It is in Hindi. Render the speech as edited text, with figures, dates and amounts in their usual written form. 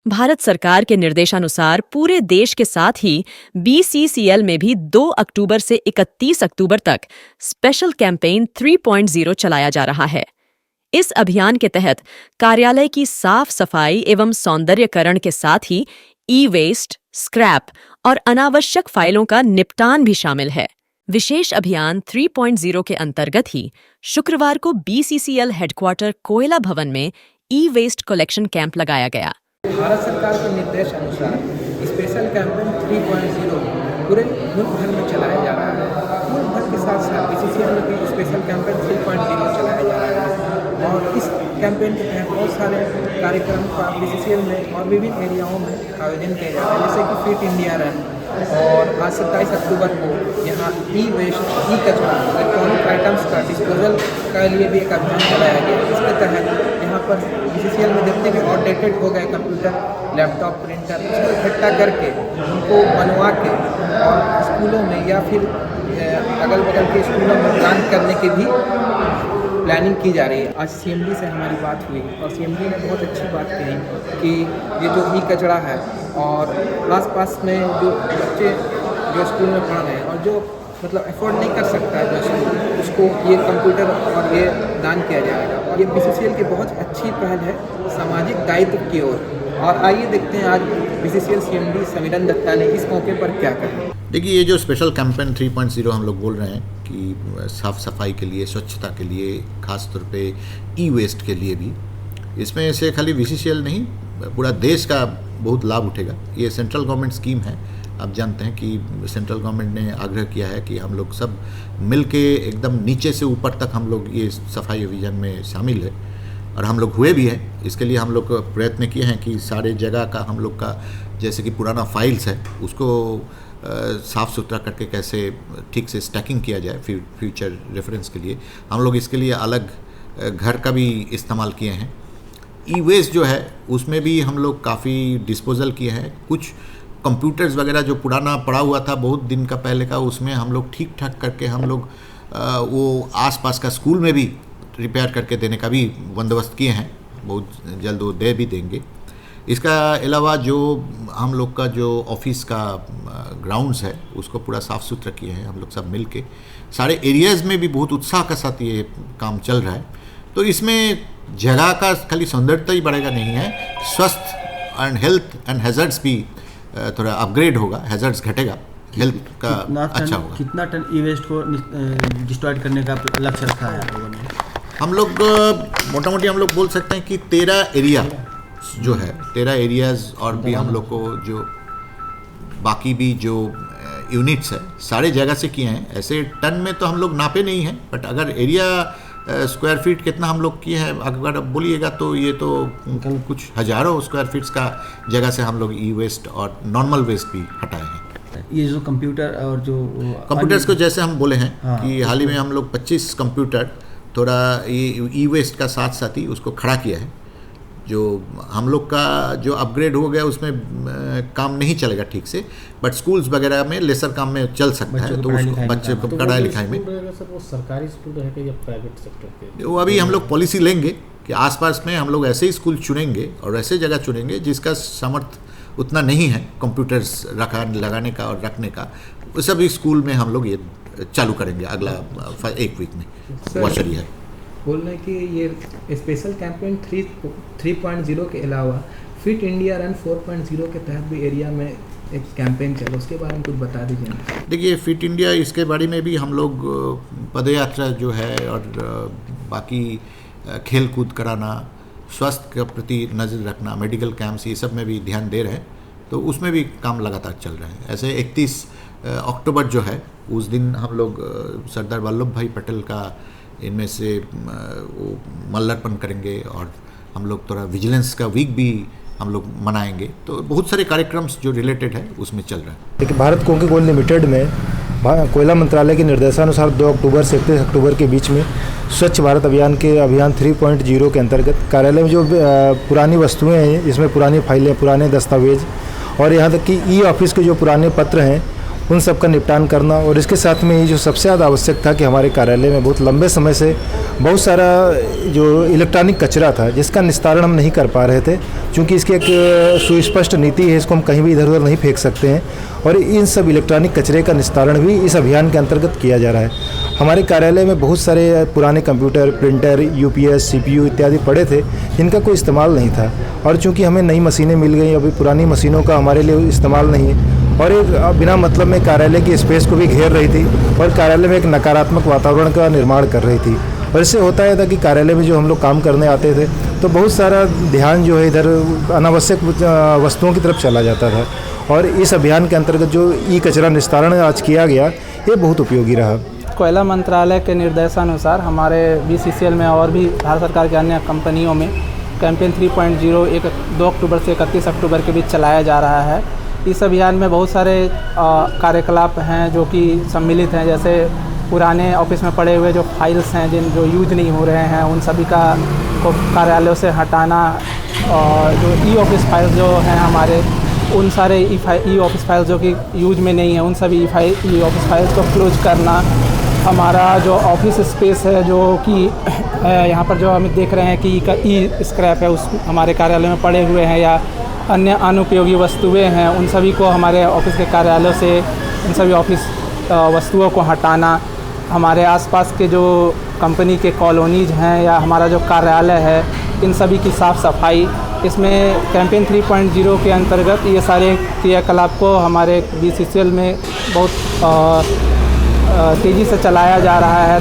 भारत सरकार के निर्देशानुसार पूरे देश के साथ ही BCCL में भी 2 अक्टूबर से 31 अक्टूबर तक स्पेशल कैंपेन 3.0 चलाया जा रहा है। इस अभियान के तहत कार्यालय की साफ सफाई एवं सौंदर्यकरण के साथ ही ई-वेस्ट, स्क्रैप और अनावश्यक फाइलों का निपटान भी शामिल है। विशेष अभियान 3.0 के अंतर्गत ही शुक्रवार को BCCL हेडक्वार्टर कोयला भवन में ई-वेस्ट कलेक्शन कैंप लगाया गया। भारत सरकार के निर्देश अनुसार स्पेशल कैंपेन 3.0 पूरे मुल्क भर में चलाया जा रहा है। मुल्क भर के साथ साथ BCCL में भी स्पेशल कैंपेन 3.0 चलाया जा रहा है और इस कैंपेन के तहत बहुत सारे कार्यक्रम का BCCL में और विभिन्न एरियाओं में आयोजन किया जा रहा है, जैसे कि फिट इंडिया रन। और आज 27 अक्टूबर को यहाँ ई-वेस्ट, ई-कचरा, इलेक्ट्रॉनिक आइटम्स का डिस्पोजल के लिए भी एक अभियान चलाया गया। इसके तहत यहाँ पर BCCL में जितने भी आउटडेटेड हो गए कंप्यूटर, लैपटॉप, प्रिंटर, उसको इकट्ठा करके उनको बनवा के और स्कूलों में या फिर अगल बगल के स्कूलों में दान करने की भी प्लानिंग की जा रही है। आज CMD से हमारी बात हुई और CMD ने बहुत अच्छी बात कही कि ये जो ई-कचरा है और आस-पास में जो बच्चे जो स्कूल में पढ़ रहे हैं और जो मतलब अफोर्ड नहीं कर सकता है जो स्कूल, उसको ये कंप्यूटर और ये दान किया जाएगा। और ये BCCL की बहुत अच्छी पहल है सामाजिक दायित्व की ओर। और आइए देखते हैं आज BCCL CMD समीरन दत्ता ने इस मौके पर क्या कहा। देखिए, ये जो स्पेशल कैंपेन 3.0 हम लोग बोल रहे हैं कि साफ़ सफाई के लिए, स्वच्छता के लिए, ख़ास तौर पे ई-वेस्ट के लिए भी, इसमें से खाली BCCL नहीं, पूरा देश का बहुत लाभ उठेगा। ये सेंट्रल गवर्नमेंट स्कीम है। आप जानते हैं कि सेंट्रल गवर्नमेंट ने आग्रह किया है कि हम लोग सब मिल के एकदम नीचे से ऊपर तक हम लोग ये सफाई अभियान में शामिल है और हम लोग हुए भी हैं। इसके लिए हम लोग प्रयत्न किए हैं कि सारे जगह का हम लोग का, जैसे कि पुराना फाइल्स है, उसको साफ़ सुथरा करके कैसे ठीक से स्टैकिंग किया जाए फ्यूचर रेफरेंस के लिए। हम लोग इसके लिए अलग घर का भी इस्तेमाल किए हैं। ई-वेस्ट जो है उसमें भी हम लोग काफ़ी डिस्पोजल किए हैं। कुछ कंप्यूटर्स वगैरह जो पुराना पड़ा हुआ था बहुत दिन का पहले का, उसमें हम लोग ठीक ठाक करके हम लोग वो आसपास का स्कूल में भी रिपेयर करके देने का भी बंदोबस्त किए हैं। बहुत जल्द वो दे भी देंगे। इसका अलावा जो हम लोग का जो ऑफिस का ग्राउंड्स है उसको पूरा साफ़ सुथरा किए हैं हम लोग सब मिल के। सारे एरियाज़ में भी बहुत उत्साह के साथ ये काम चल रहा है। तो इसमें जगह का खाली सौंदर्यता ही बढ़ेगा नहीं है, स्वस्थ एंड हेल्थ एंड हैज़र्ड्स भी थोड़ा अपग्रेड होगा, हैज़र्ड्स घटेगा, हेल्थ का अच्छा होगा। कितना टन ई-वेस्ट को डिस्ट्रॉय करने का लक्ष्य रखा है आप लोगों ने? हम लोग मोटा मोटी हम लोग बोल सकते हैं कि 13 एरिया जो है, 13 एरियाज़ और भी हम लोग को जो बाकी भी जो यूनिट्स है सारे जगह से किए हैं। ऐसे टन में तो हम लोग नापे नहीं हैं, बट अगर एरिया स्क्वायर फीट कितना हम लोग किए हैं अगर आप बोलिएगा तो ये तो कुछ हज़ारों स्क्वायर फीट्स का जगह से हम लोग ई-वेस्ट और नॉर्मल वेस्ट भी हटाए हैं। ये जो कंप्यूटर और जो कंप्यूटर्स को जैसे हम बोले हैं कि हाल ही में हम लोग 25 कंप्यूटर थोड़ा ये ई-वेस्ट का साथ साथ ही उसको खड़ा किया है। जो हम लोग का जो अपग्रेड हो गया उसमें काम नहीं चलेगा ठीक से, बट स्कूल्स वगैरह में लेसर काम में चल सकता है। तो उसको बच्चे को पढ़ाई लिखाई में वो सरकारी स्कूल है या प्राइवेट सेक्टर के, वो अभी हम लोग पॉलिसी लेंगे कि आसपास में हम लोग ऐसे ही स्कूल चुनेंगे और ऐसे जगह चुनेंगे जिसका सामर्थ्य उतना नहीं है कंप्यूटर्स लगाने का और रखने का। सभी स्कूल में हम लोग ये चालू करेंगे अगला 1 वीक में। वॉशरी है बोल रहे हैं कि ये स्पेशल कैंपेन 3.0 के अलावा फिट इंडिया रन 4.0 के तहत भी एरिया में एक कैंपेन चला, उसके बारे में कुछ बता दीजिए। देखिए, फिट इंडिया इसके बारे में भी हम लोग पदयात्रा जो है और बाकी खेल कूद कराना, स्वास्थ्य के प्रति नज़र रखना, मेडिकल कैंप्स, ये सब में भी ध्यान दे रहे हैं। तो उसमें भी काम लगातार चल रहा है। ऐसे 31 अक्टूबर जो है उस दिन हम लोग सरदार वल्लभ भाई पटेल का इनमें से वो मल्यार्पण करेंगे और हम लोग थोड़ा विजिलेंस का वीक भी हम लोग मनाएंगे। तो बहुत सारे कार्यक्रम्स जो रिलेटेड है उसमें चल रहा है। देखिए, भारत कोकी कोल लिमिटेड में कोयला मंत्रालय के निर्देशानुसार 2 अक्टूबर से 31 अक्टूबर के बीच में स्वच्छ भारत अभियान के अभियान 3.0 के अंतर्गत कार्यालय में जो पुरानी वस्तुएं हैं, इसमें पुरानी फाइलें, पुराने दस्तावेज और यहाँ तक कि ई-ऑफिस के जो पुराने पत्र हैं उन सब का निपटान करना, और इसके साथ में ये जो सबसे ज़्यादा आवश्यक था कि हमारे कार्यालय में बहुत लंबे समय से बहुत सारा जो इलेक्ट्रॉनिक कचरा था जिसका निस्तारण हम नहीं कर पा रहे थे, क्योंकि इसकी एक सुस्पष्ट नीति है, इसको हम कहीं भी इधर उधर नहीं फेंक सकते हैं, और इन सब इलेक्ट्रॉनिक कचरे का निस्तारण भी इस अभियान के अंतर्गत किया जा रहा है। हमारे कार्यालय में बहुत सारे पुराने कंप्यूटर, प्रिंटर, यूपीएस, सीपीयू इत्यादि पड़े थे जिनका कोई इस्तेमाल नहीं था, और चूंकि हमें नई मशीनें मिल गई, अभी पुरानी मशीनों का हमारे लिए इस्तेमाल नहीं है, और एक बिना मतलब में कार्यालय की स्पेस को भी घेर रही थी और कार्यालय में एक नकारात्मक वातावरण का निर्माण कर रही थी। और इससे होता है था कि कार्यालय में जो हम लोग काम करने आते थे तो बहुत सारा ध्यान जो है इधर अनावश्यक वस्तुओं की तरफ चला जाता था, और इस अभियान के अंतर्गत जो ई कचरा निस्तारण आज किया गया ये बहुत उपयोगी रहा। कोयला मंत्रालय के निर्देशानुसार हमारे BCCL में और भी भारत सरकार की अन्य कंपनियों में कैंपेन 3.0 2 अक्टूबर से 31 अक्टूबर के बीच चलाया जा रहा है। इस अभियान में बहुत सारे कार्यकलाप हैं जो कि सम्मिलित हैं, जैसे पुराने ऑफिस में पड़े हुए जो फाइल्स हैं जो यूज नहीं हो रहे हैं उन सभी को कार्यालयों से हटाना, और जो ई ऑफिस फाइल्स जो हैं हमारे उन सारे ई ऑफिस फाइल्स जो कि यूज में नहीं है उन सभी ई ऑफिस फाइल्स को क्लोज करना। हमारा जो ऑफिस स्पेस है जो कि यहाँ पर जो हम देख रहे हैं कि ई स्क्रैप है उस हमारे कार्यालय में पड़े हुए हैं, या अन्य अनुपयोगी वस्तुएं हैं उन सभी को हमारे ऑफिस के कार्यालयों से उन सभी ऑफिस वस्तुओं को हटाना। हमारे आसपास के जो कंपनी के कॉलोनीज हैं या हमारा जो कार्यालय है इन सभी की साफ़ सफाई, इसमें कैंपेन 3.0 के अंतर्गत ये सारे क्रियाकलाप को हमारे BCCL में बहुत तेज़ी से चलाया जा रहा है।